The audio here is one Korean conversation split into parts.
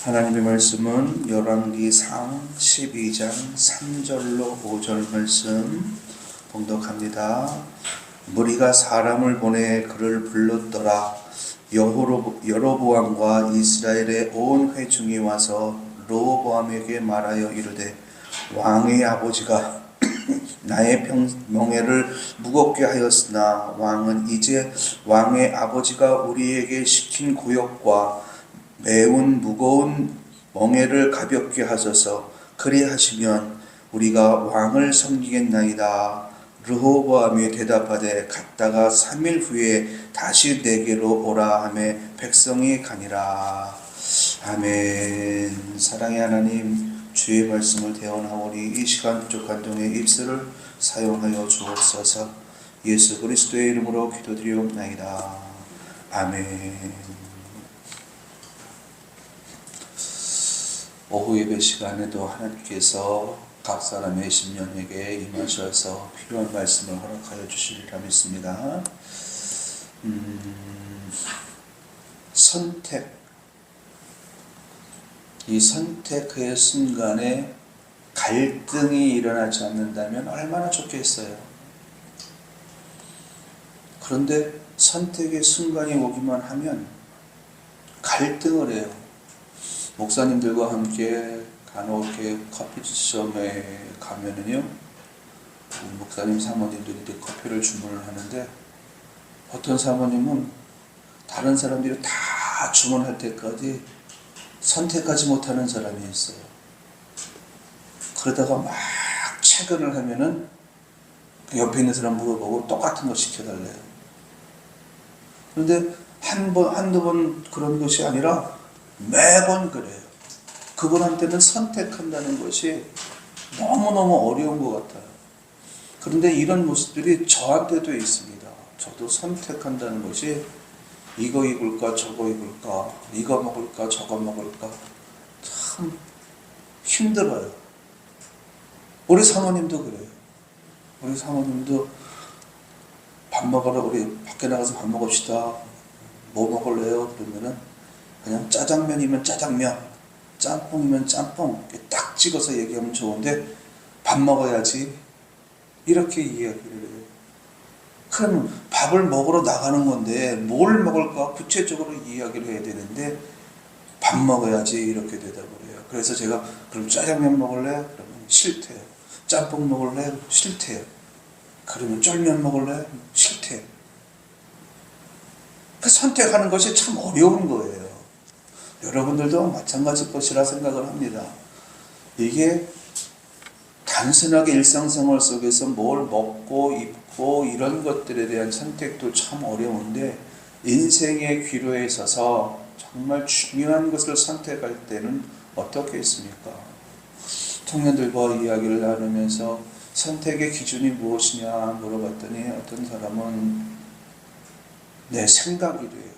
하나님의 말씀은 열왕기상 12장 3절로 5절 말씀 봉독합니다. 무리가 사람을 보내 그를 불렀더라. 여로보암과 이스라엘의 온 회중이 와서 르호보암에게 말하여 이르되 왕의 아버지가 나의 명예를 무겁게 하였으나 왕은 이제 왕의 아버지가 우리에게 시킨 고역과 매운 무거운 멍에를 가볍게 하소서. 그리하시면 우리가 왕을 섬기겠나이다. 르호보암이 대답하되 갔다가 3일 후에 다시 내게로 오라 하매 백성이 가니라. 아멘. 사랑의 하나님, 주의 말씀을 대언하오니 이 시간 부족한 종의 입술을 사용하여 주옵소서. 예수 그리스도의 이름으로 기도드리옵나이다. 아멘. 오후 예배 시간에도 하나님께서 각 사람의 심령에게 임하셔서 필요한 말씀을 허락하여 주시리라 믿습니다. 선택. 이 선택의 순간에 갈등이 일어나지 않는다면 얼마나 좋겠어요. 그런데 선택의 순간이 오기만 하면 갈등을 해요. 목사님들과 함께 간혹 커피숍에 가면은요, 목사님 사모님들이 커피를 주문을 하는데, 어떤 사모님은 다른 사람들이 다 주문할 때까지 선택하지 못하는 사람이 있어요. 그러다가 막 채근을 하면은 그 옆에 있는 사람 물어보고 똑같은 거 시켜달래요. 그런데 한두 번 그런 것이 아니라 매번 그래요. 그분한테는 선택한다는 것이 너무너무 어려운 것 같아요. 그런데 이런 모습들이 저한테도 있습니다. 저도 선택한다는 것이 이거 입을까 저거 입을까, 이거 먹을까 저거 먹을까 참 힘들어요. 우리 사모님도 그래요. 우리 사모님도 밥 먹으러 우리 밖에 나가서 밥 먹읍시다. 뭐 먹을래요? 그러면은 그냥 짜장면이면 짜장면, 짬뽕이면 짬뽕 딱 찍어서 얘기하면 좋은데 밥 먹어야지 이렇게 이야기를 해요. 그럼 밥을 먹으러 나가는 건데 뭘 먹을까 구체적으로 이야기를 해야 되는데 밥 먹어야지 이렇게 대답을 해요. 그래서 제가 그럼 짜장면 먹을래? 그러면 싫대요. 짬뽕 먹을래? 싫대요. 그러면 쫄면 먹을래? 싫대요. 그 선택하는 것이 참 어려운 거예요. 여러분들도 마찬가지일 것이라 생각을 합니다. 이게 단순하게 일상생활 속에서 뭘 먹고 입고 이런 것들에 대한 선택도 참 어려운데, 인생의 기로에 있어서 정말 중요한 것을 선택할 때는 어떻게 했습니까? 청년들과 이야기를 나누면서 선택의 기준이 무엇이냐 물어봤더니 어떤 사람은 내 생각이래요.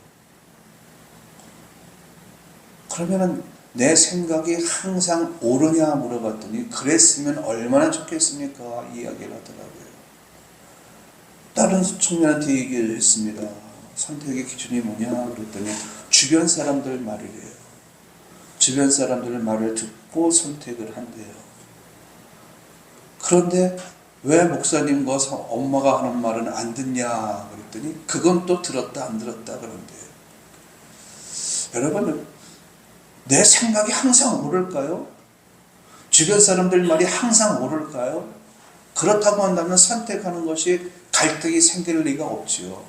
그러면은 내 생각이 항상 옳으냐 물어봤더니 그랬으면 얼마나 좋겠습니까? 이야기를 하더라고요. 다른 청년한테 얘기를 했습니다. 선택의 기준이 뭐냐 그랬더니 주변 사람들 말이래요. 주변 사람들 말을 듣고 선택을 한대요. 그런데 왜 목사님과 엄마가 하는 말은 안 듣냐 그랬더니 그건 또 들었다 안 들었다 그런대요. 여러분, 내 생각이 항상 옳을까요? 주변 사람들 말이 항상 옳을까요? 그렇다고 한다면 선택하는 것이 갈등이 생길 리가 없지요.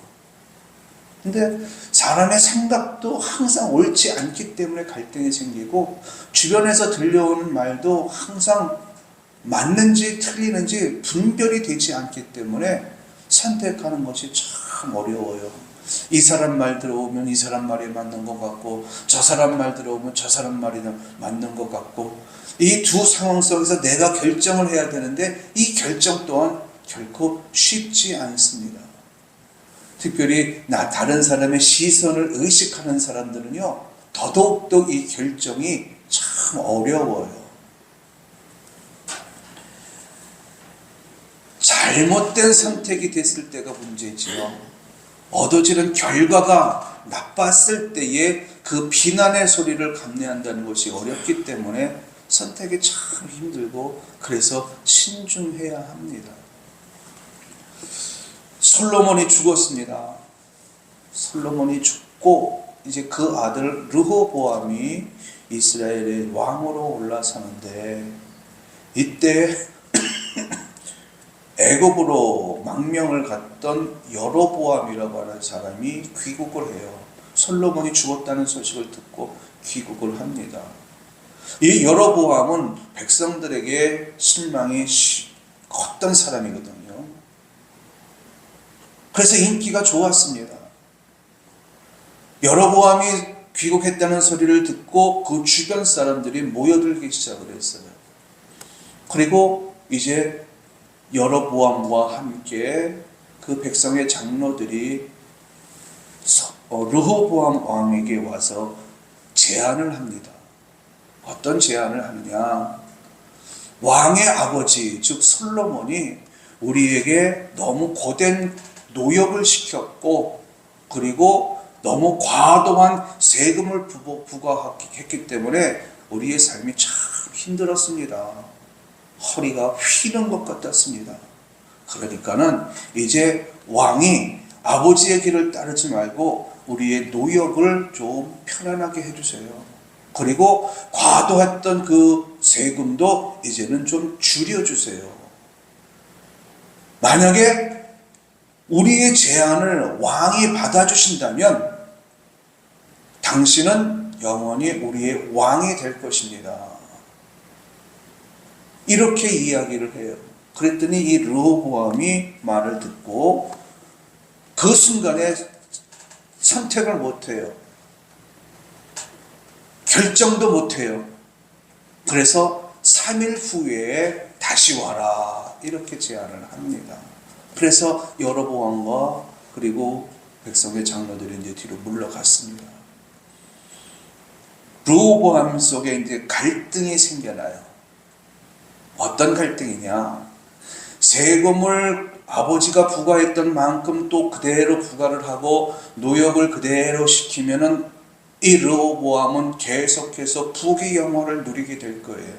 근데 사람의 생각도 항상 옳지 않기 때문에 갈등이 생기고, 주변에서 들려오는 말도 항상 맞는지 틀리는지 분별이 되지 않기 때문에 선택하는 것이 참 어려워요. 이 사람 말 들어오면 이 사람 말이 맞는 것 같고, 저 사람 말 들어오면 저 사람 말이 맞는 것 같고, 이 두 상황 속에서 내가 결정을 해야 되는데 이 결정 또한 결코 쉽지 않습니다. 특별히 다른 사람의 시선을 의식하는 사람들은요, 더더욱더 이 결정이 참 어려워요. 잘못된 선택이 됐을 때가 문제지요. 얻어지는 결과가 나빴을 때에 그 비난의 소리를 감내한다는 것이 어렵기 때문에 선택이 참 힘들고, 그래서 신중해야 합니다. 솔로몬이 죽었습니다. 솔로몬이 죽고 이제 그 아들 르호보암이 이스라엘의 왕으로 올라서는데, 이때 애굽으로 망명을 갔던 여로보암이라고 하는 사람이 귀국을 해요. 솔로몬이 죽었다는 소식을 듣고 귀국을 합니다. 이 여로보암은 백성들에게 실망이 컸던 사람이거든요. 그래서 인기가 좋았습니다. 여로보암이 귀국했다는 소리를 듣고 그 주변 사람들이 모여들기 시작을 했어요. 그리고 이제 여로보암과 함께 그 백성의 장로들이 르호보암 왕에게 와서 제안을 합니다. 어떤 제안을 하느냐? 왕의 아버지, 즉 솔로몬이 우리에게 너무 고된 노역을 시켰고, 그리고 너무 과도한 세금을 부과했기 때문에 우리의 삶이 참 힘들었습니다. 허리가 휘는 것 같았습니다. 그러니까는 이제 왕이 아버지의 길을 따르지 말고 우리의 노역을 좀 편안하게 해주세요. 그리고 과도했던 그 세금도 이제는 좀 줄여주세요. 만약에 우리의 제안을 왕이 받아주신다면 당신은 영원히 우리의 왕이 될 것입니다. 이렇게 이야기를 해요. 그랬더니 이 르호보암이 말을 듣고 그 순간에 선택을 못해요. 결정도 못해요. 그래서 3일 후에 다시 와라, 이렇게 제안을 합니다. 그래서 여로보암과 그리고 백성의 장로들이 이제 뒤로 물러갔습니다. 르호보암 속에 이제 갈등이 생겨나요. 어떤 갈등이냐? 세금을 아버지가 부과했던 만큼 또 그대로 부과를 하고 노역을 그대로 시키면은 이 르호보암은 계속해서 부귀 영화를 누리게 될 거예요.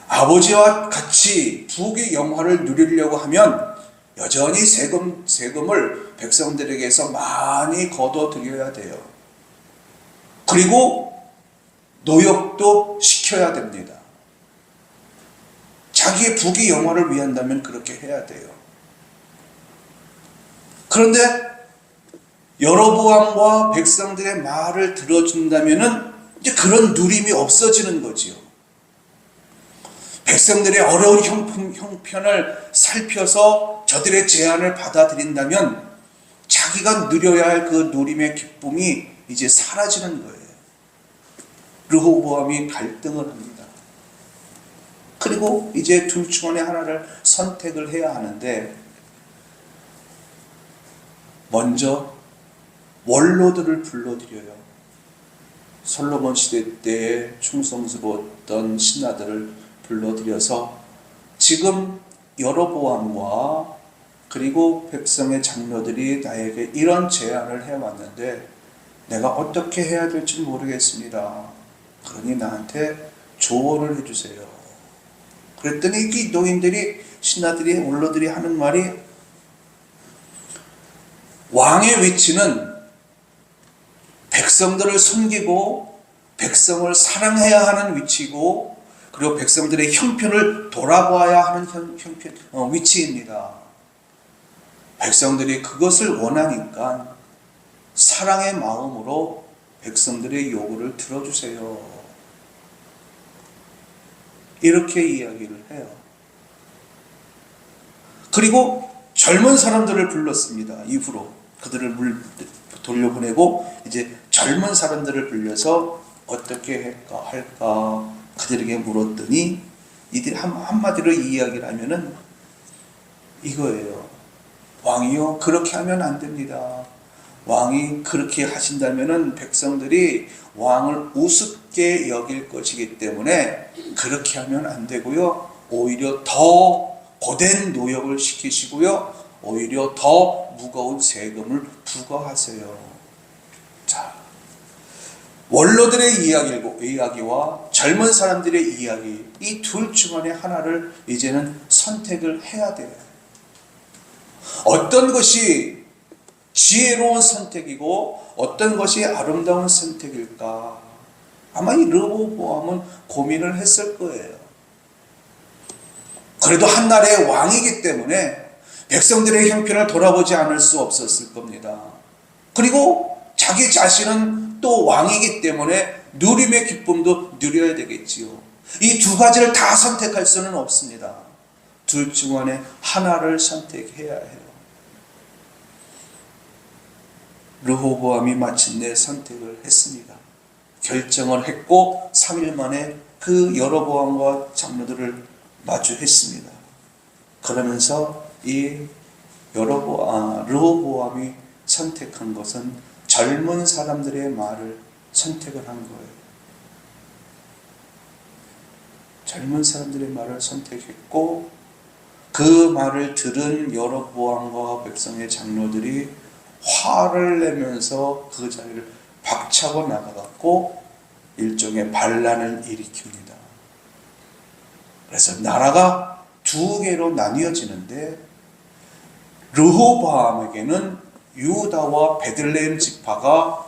아버지와 같이 부귀 영화를 누리려고 하면 여전히 세금을 백성들에게서 많이 걷어들여야 돼요. 그리고 노역도 시켜야 됩니다. 자기의 부귀 영화를 위한다면 그렇게 해야 돼요. 그런데 여로보암과 백성들의 말을 들어준다면은 이제 그런 누림이 없어지는 거지요. 백성들의 어려운 형편을 살펴서 저들의 제안을 받아들인다면 자기가 누려야 할 그 누림의 기쁨이 이제 사라지는 거예요. 르호보암이 갈등을 합니다. 그리고 이제 둘 중 안에 하나를 선택을 해야 하는데, 먼저 원로들을 불러들여요. 솔로몬 시대 때에 충성스러웠던 신하들을 불러들여서 지금 여로보암과 그리고 백성의 장로들이 나에게 이런 제안을 해왔는데 내가 어떻게 해야 될지 모르겠습니다. 그러니 나한테 조언을 해주세요. 그랬더니 이 노인들이, 신하들이, 원로들이 하는 말이, 왕의 위치는 백성들을 섬기고 백성을 사랑해야 하는 위치고, 그리고 백성들의 형편을 돌아봐야 하는 위치입니다. 백성들이 그것을 원하니까 사랑의 마음으로 백성들의 요구를 들어주세요. 이렇게 이야기를 해요. 그리고 젊은 사람들을 불렀습니다. 이후로 그들을 돌려보내고 이제 젊은 사람들을 불려서 어떻게 할까 그들에게 물었더니 이들이 한마디로 이야기를 하면은 이거예요. 왕이요, 그렇게 하면 안 됩니다. 왕이 그렇게 하신다면은 백성들이 왕을 우습게 여길 것이기 때문에 그렇게 하면 안 되고요. 오히려 더 고된 노역을 시키시고요. 오히려 더 무거운 세금을 부과하세요. 원로들의 이야기와 젊은 사람들의 이야기, 이 둘 중 안에 하나를 이제는 선택을 해야 돼요. 어떤 것이 지혜로운 선택이고 어떤 것이 아름다운 선택일까? 아마 이 르호보암은 고민을 했을 거예요. 그래도 한 나라의 왕이기 때문에 백성들의 형편을 돌아보지 않을 수 없었을 겁니다. 그리고 자기 자신은 또 왕이기 때문에 누림의 기쁨도 누려야 되겠지요. 이 두 가지를 다 선택할 수는 없습니다. 둘 중 안에 하나를 선택해야 해요. 르호보암이 마침내 선택을 했습니다. 결정을 했고 3일 만에 그 여로보암과 장로들을 마주했습니다. 그러면서 이 르호보암이 선택한 것은 젊은 사람들의 말을 선택을 한 거예요. 젊은 사람들의 말을 선택했고 그 말을 들은 여로보암과 백성의 장로들이 화를 내면서 그 자리를 박차고 나가갖고 일종의 반란을 일으킵니다. 그래서 나라가 두 개로 나뉘어지는데 르호보암에게는 유다와 베들레헴 지파가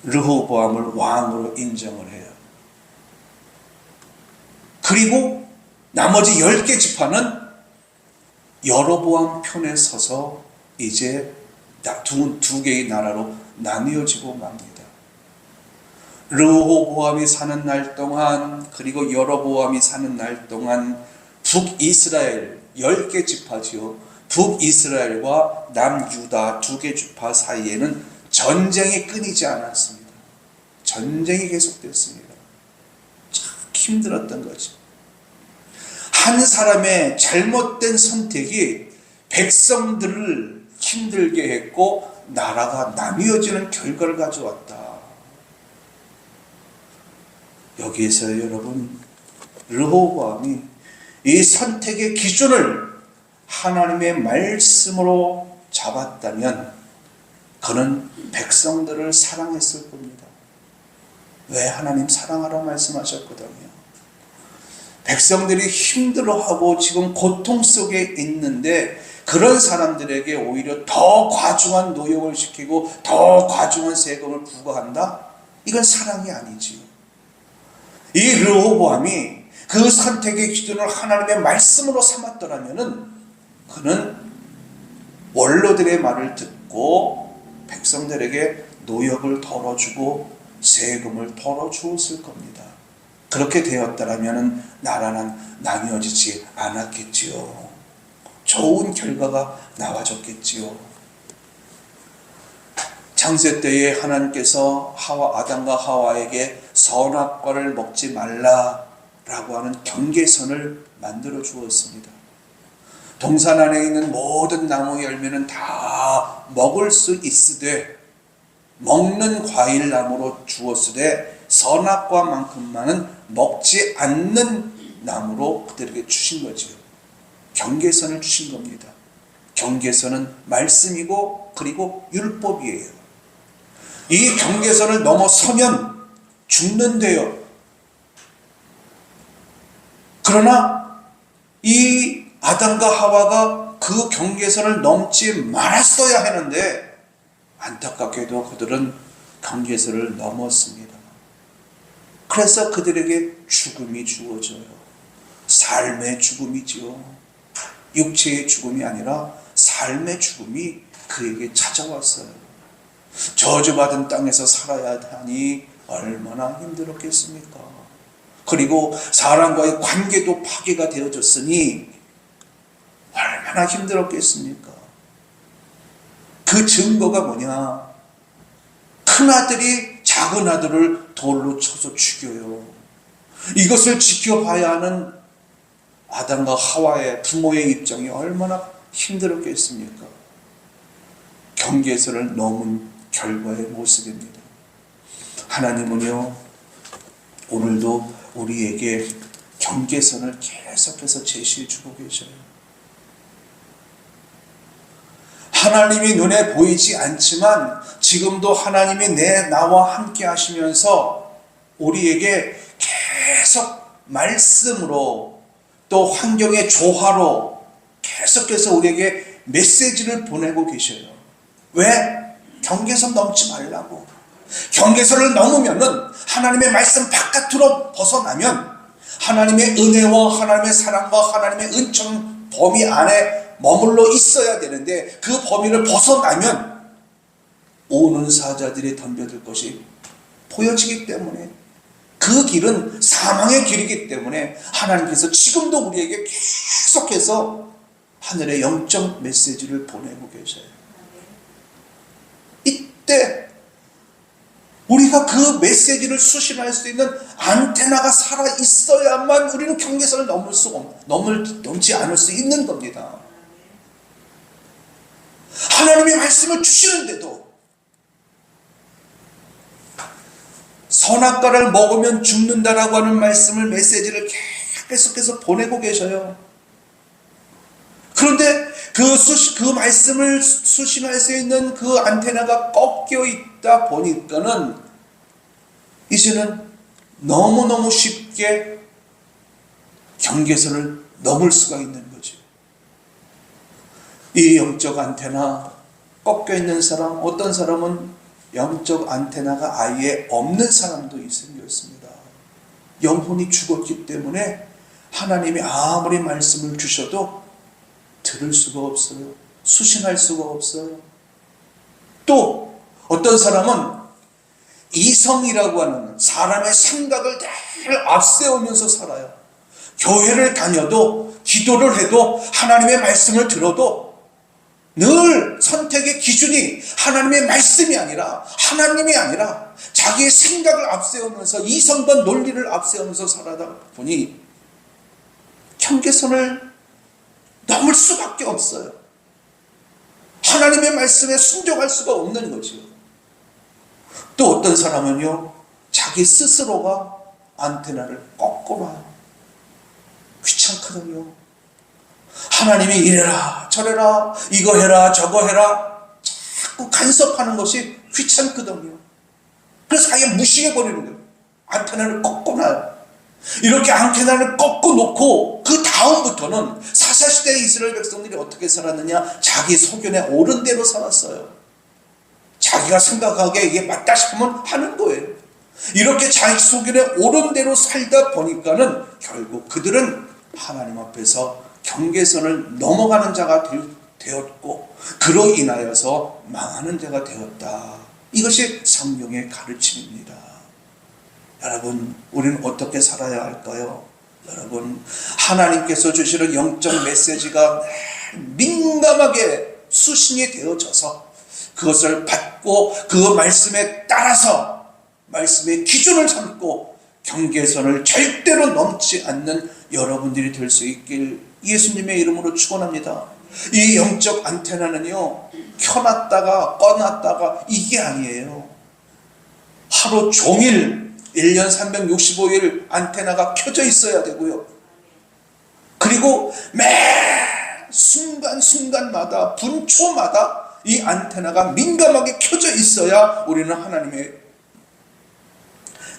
르호보암을 왕으로 인정을 해요. 그리고 나머지 10개 지파는 여로보암 편에 서서 이제 두 개의 나라로 나뉘어지고 맙니다. 르호보암이 사는 날 동안 그리고 여로보암이 사는 날 동안 북이스라엘 10개 지파지요. 북이스라엘과 남유다 2개 지파 사이에는 전쟁이 끊이지 않았습니다. 전쟁이 계속됐습니다. 참 힘들었던 거죠. 한 사람의 잘못된 선택이 백성들을 힘들게 했고 나라가 나뉘어지는 결과를 가져왔다. 여기에서 여러분 르호보암이 이 선택의 기준을 하나님의 말씀으로 잡았다면 그는 백성들을 사랑했을 겁니다. 왜? 하나님 사랑하라 말씀하셨거든요. 백성들이 힘들어하고 지금 고통 속에 있는데 그런 사람들에게 오히려 더 과중한 노역을 시키고 더 과중한 세금을 부과한다? 이건 사랑이 아니지요. 이 르호보암이 그 선택의 기준을 하나님의 말씀으로 삼았더라면은 그는 원로들의 말을 듣고 백성들에게 노역을 덜어주고 세금을 덜어주었을 겁니다. 그렇게 되었더라면 나라는 나뉘어지지 않았겠지요. 좋은 결과가 나와줬겠지요. 창세 때에 하나님께서 아담과 하와에게 선악과를 먹지 말라라고 하는 경계선을 만들어 주었습니다. 동산 안에 있는 모든 나무 열매는 다 먹을 수 있으되 먹는 과일 나무로 주었으되 선악과만큼만은 먹지 않는 나무로 그들에게 주신 거지요. 경계선을 주신 겁니다. 경계선은 말씀이고 그리고 율법이에요. 이 경계선을 넘어서면 죽는데요. 그러나 이 아담과 하와가 그 경계선을 넘지 말았어야 하는데 안타깝게도 그들은 경계선을 넘었습니다. 그래서 그들에게 죽음이 주어져요. 삶의 죽음이지요. 육체의 죽음이 아니라 삶의 죽음이 그에게 찾아왔어요. 저주받은 땅에서 살아야 하니 얼마나 힘들었겠습니까? 그리고 사람과의 관계도 파괴가 되어졌으니 얼마나 힘들었겠습니까? 그 증거가 뭐냐? 큰아들이 작은아들을 돌로 쳐서 죽여요. 이것을 지켜봐야 하는 아담과 하와의 부모의 입장이 얼마나 힘들었겠습니까? 경계선을 넘은 결과의 모습입니다. 하나님은요, 오늘도 우리에게 경계선을 계속해서 제시해 주고 계셔요. 하나님이 눈에 보이지 않지만 지금도 하나님이 나와 함께 하시면서 우리에게 계속 말씀으로 또 환경의 조화로 계속해서 우리에게 메시지를 보내고 계셔요. 왜? 경계선 넘지 말라고. 경계선을 넘으면은 하나님의 말씀 바깥으로 벗어나면 하나님의 은혜와 하나님의 사랑과 하나님의 은총 범위 안에 머물러 있어야 되는데 그 범위를 벗어나면 오는 사자들이 덤벼들 것이 보여지기 때문에 그 길은 사망의 길이기 때문에 하나님께서 지금도 우리에게 계속해서 하늘의 영적 메시지를 보내고 계셔요. 이때 우리가 그 메시지를 수신할 수 있는 안테나가 살아 있어야만 우리는 경계선을 넘지 않을 수 있는 겁니다. 하나님의 말씀을 주시는데도 선악과를 먹으면 죽는다라고 하는 말씀을 메시지를 계속해서 보내고 계셔요. 그런데 그 말씀을 수신할 수 있는 그 안테나가 꺾여 있다 보니까는 이제는 너무너무 쉽게 경계선을 넘을 수가 있는 거죠. 이 영적 안테나 꺾여 있는 사람, 어떤 사람은 영적 안테나가 아예 없는 사람도 생겼습니다. 영혼이 죽었기 때문에 하나님이 아무리 말씀을 주셔도 들을 수가 없어요. 수신할 수가 없어요. 또 어떤 사람은 이성이라고 하는 사람의 생각을 늘 앞세우면서 살아요. 교회를 다녀도 기도를 해도 하나님의 말씀을 들어도 늘 선택의 기준이 하나님의 말씀이 아니라 하나님이 아니라 자기의 생각을 앞세우면서 이성과 논리를 앞세우면서 살아다 보니 경계선을 넘을 수밖에 없어요. 하나님의 말씀에 순종할 수가 없는 거죠. 또 어떤 사람은요, 자기 스스로가 안테나를 꺾어놔요. 귀찮거든요. 하나님이 이래라 저래라 이거 해라 저거 해라 자꾸 간섭하는 것이 귀찮거든요. 그래서 아예 무시해버리는 거예요. 안테나를 꺾어놔요. 이렇게 안테나를 꺾어놓고 그 다음부터는 사사시대의 이스라엘 백성들이 어떻게 살았느냐, 자기 소견에 옳은 대로 살았어요. 자기가 생각하기에 이게 맞다 싶으면 하는 거예요. 이렇게 자기 소견에 옳은 대로 살다 보니까는 결국 그들은 하나님 앞에서 경계선을 넘어가는 자가 되었고 그로 인하여서 망하는 자가 되었다. 이것이 성경의 가르침입니다. 여러분, 우리는 어떻게 살아야 할까요? 여러분, 하나님께서 주시는 영적 메시지가 민감하게 수신이 되어져서 그것을 받고 그 말씀에 따라서 말씀의 기준을 삼고 경계선을 절대로 넘지 않는 여러분들이 될 수 있길 예수님의 이름으로 축원합니다. 이 영적 안테나는요, 켜놨다가 꺼놨다가 이게 아니에요. 하루 종일 1년 365일 안테나가 켜져 있어야 되고요. 그리고 매 순간순간마다 분초마다 이 안테나가 민감하게 켜져 있어야 우리는 하나님의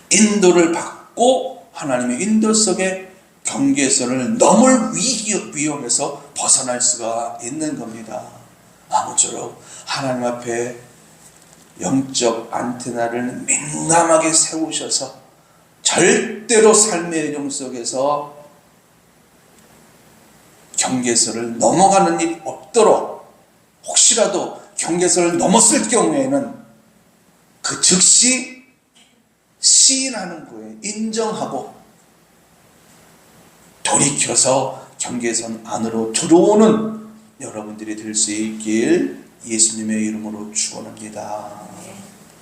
인도를 받고 하나님의 인도 속에 경계선을 넘을 위험에서 벗어날 수가 있는 겁니다. 아무쪼록 하나님 앞에 영적 안테나를 민감하게 세우셔서 절대로 삶의 영 속에서 경계선을 넘어가는 일이 없도록, 혹시라도 경계선을 넘었을 경우에는 그 즉시 시인하는 거예요. 인정하고 돌이켜서 경계선 안으로 들어오는 여러분들이 될 수 있길 예수님의 이름으로 축원합니다.